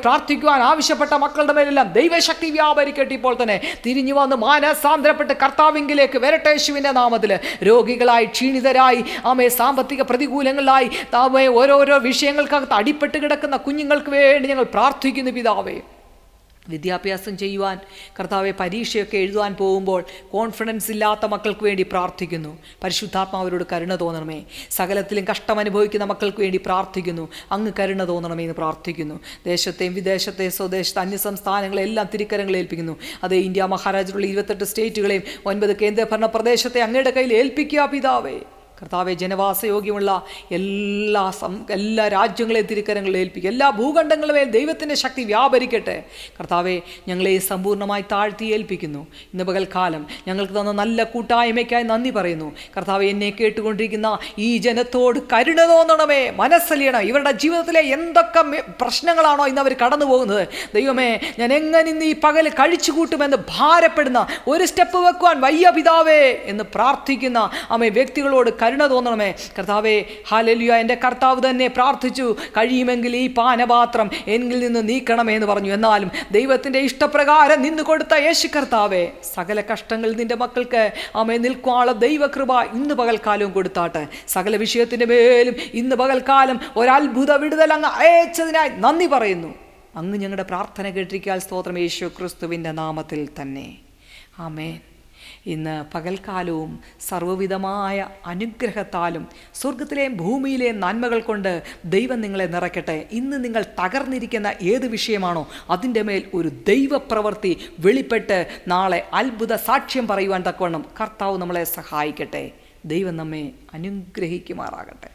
പ്രാർത്ഥിക്കുവാൻ ആവശ്യപ്പെട്ട മക്കളുടെ മേലെല്ലാം ദൈവശക്തി വ്യാപരിക്കട്ടെ. ഇപ്പോൾ തന്നെ തിരിഞ്ഞു വന്ന് സാന്ദ്രപ്പെട്ട് കർത്താവിങ്കിലേക്ക് വരട്ടെ യേശുവിൻ്റെ നാമത്തിൽ. രോഗികളായി, ക്ഷീണിതരായി, സാമ്പത്തിക പ്രതികൂലങ്ങളായി ഓരോരോ വിഷയങ്ങൾക്കകത്ത് അടിപ്പെട്ട് കിടക്കുന്ന കുഞ്ഞുങ്ങൾക്ക് വേണ്ടി ഞങ്ങൾ പ്രാർത്ഥിക്കുന്നു പിതാവേ. വിദ്യാഭ്യാസം ചെയ്യുവാൻ കർത്താവെ, പരീക്ഷയൊക്കെ എഴുതുവാൻ പോകുമ്പോൾ കോൺഫിഡൻസ് ഇല്ലാത്ത മക്കൾക്ക് വേണ്ടി പ്രാർത്ഥിക്കുന്നു. പരിശുദ്ധാത്മാവരോട് കരുണ തോന്നണമേ. സകലത്തിലും കഷ്ടം അനുഭവിക്കുന്ന മക്കൾക്ക് വേണ്ടി പ്രാർത്ഥിക്കുന്നു. അങ്ങ് കരുണ തോന്നണമേ എന്ന് പ്രാർത്ഥിക്കുന്നു. ദേശത്തെയും വിദേശത്തെ സ്വദേശത്തെ അന്യസംസ്ഥാനങ്ങളെല്ലാം തിരുക്കരങ്ങളിൽ ഏൽപ്പിക്കുന്നു. അതേ, ഇന്ത്യ മഹാരാജ്യത്തിലുള്ള 28 സ്റ്റേറ്റുകളെയും 9 കേന്ദ്രഭരണ പ്രദേശത്തെ അങ്ങയുടെ കയ്യിൽ ഏൽപ്പിക്കുക പിതാവേ. കർത്താവെ, ജനവാസയോഗ്യമുള്ള എല്ലാ രാജ്യങ്ങളെയും തിരുക്കരങ്ങളിൽ ഏൽപ്പിക്കുക. എല്ലാ ഭൂഖണ്ഡങ്ങളുമേൽ ദൈവത്തിൻ്റെ ശക്തി വ്യാപരിക്കട്ടെ. കർത്താവെ, ഞങ്ങളെ സമ്പൂർണ്ണമായി താഴ്ത്തി ഏൽപ്പിക്കുന്നു. ഇന്ന് പകൽക്കാലം ഞങ്ങൾക്ക് തന്ന നല്ല കൂട്ടായ്മയ്ക്കായി നന്ദി പറയുന്നു. കർത്താവെ, എന്നെ കേട്ടുകൊണ്ടിരിക്കുന്ന ഈ ജനത്തോട് കരുണ തോന്നണമേ, മനസ്സലിയണം. ഇവരുടെ ജീവിതത്തിലെ എന്തൊക്കെ പ്രശ്നങ്ങളാണോ ഇന്ന് അവർ കടന്നു പോകുന്നത്, ദൈവമേ, ഞാൻ എങ്ങനെ ഇന്ന് ഈ പകൽ കഴിച്ചു കൂട്ടുമെന്ന് ഭാരപ്പെടുന്ന, ഒരു സ്റ്റെപ്പ് വെക്കുവാൻ വയ്യ പിതാവേ എന്ന് പ്രാർത്ഥിക്കുന്ന വ്യക്തികളോട് കരുണ തോന്നണമേ കർത്താവേ. ഹല്ലേലൂയ. എൻ്റെ കർത്താവ് തന്നെ പ്രാർത്ഥിച്ചു, കഴിയുമെങ്കിൽ ഈ പാനപാത്രം എന്നിൽ നിന്ന് നീക്കണമേ എന്ന് പറഞ്ഞു. എന്നാലും ദൈവത്തിൻ്റെ ഇഷ്ടപ്രകാരം നിന്ന് കൊടുത്ത യേശു കർത്താവേ, സകല കഷ്ടങ്ങളിൽ നിൻ്റെ മക്കൾക്ക് നിൽക്കുവാനുള്ള ദൈവകൃപ ഇന്ന് പകൽക്കാലവും കൊടുത്താട്ടെ. സകല വിഷയത്തിൻ്റെ മേലും ഇന്ന് പകൽക്കാലം ഒരത്ഭുത വിടുതൽ അങ്ങ് അയച്ചതിനായി നന്ദി പറയുന്നു. അങ്ങ് ഞങ്ങളുടെ പ്രാർത്ഥന കേട്ടിരിക്കാൻ സ്തോത്രം, യേശു ക്രിസ്തുവിൻ്റെ നാമത്തിൽ തന്നെ. ആമേൻ. ഇന്ന് പകൽക്കാലവും സർവ്വവിധമായ അനുഗ്രഹത്താലും സ്വർഗത്തിലെയും ഭൂമിയിലെയും നന്മകൾ കൊണ്ട് ദൈവം നിങ്ങളെ നിറയ്ക്കട്ടെ. ഇന്ന് നിങ്ങൾ തകർന്നിരിക്കുന്ന ഏത് വിഷയമാണോ അതിൻ്റെ മേൽ ഒരു ദൈവപ്രവൃത്തി വെളിപ്പെട്ട് നാളെ അത്ഭുത സാക്ഷ്യം പറയുവാൻ തക്കവണ്ണം കർത്താവ് നമ്മളെ സഹായിക്കട്ടെ. ദൈവം നമ്മെ അനുഗ്രഹിക്കുമാറാകട്ടെ.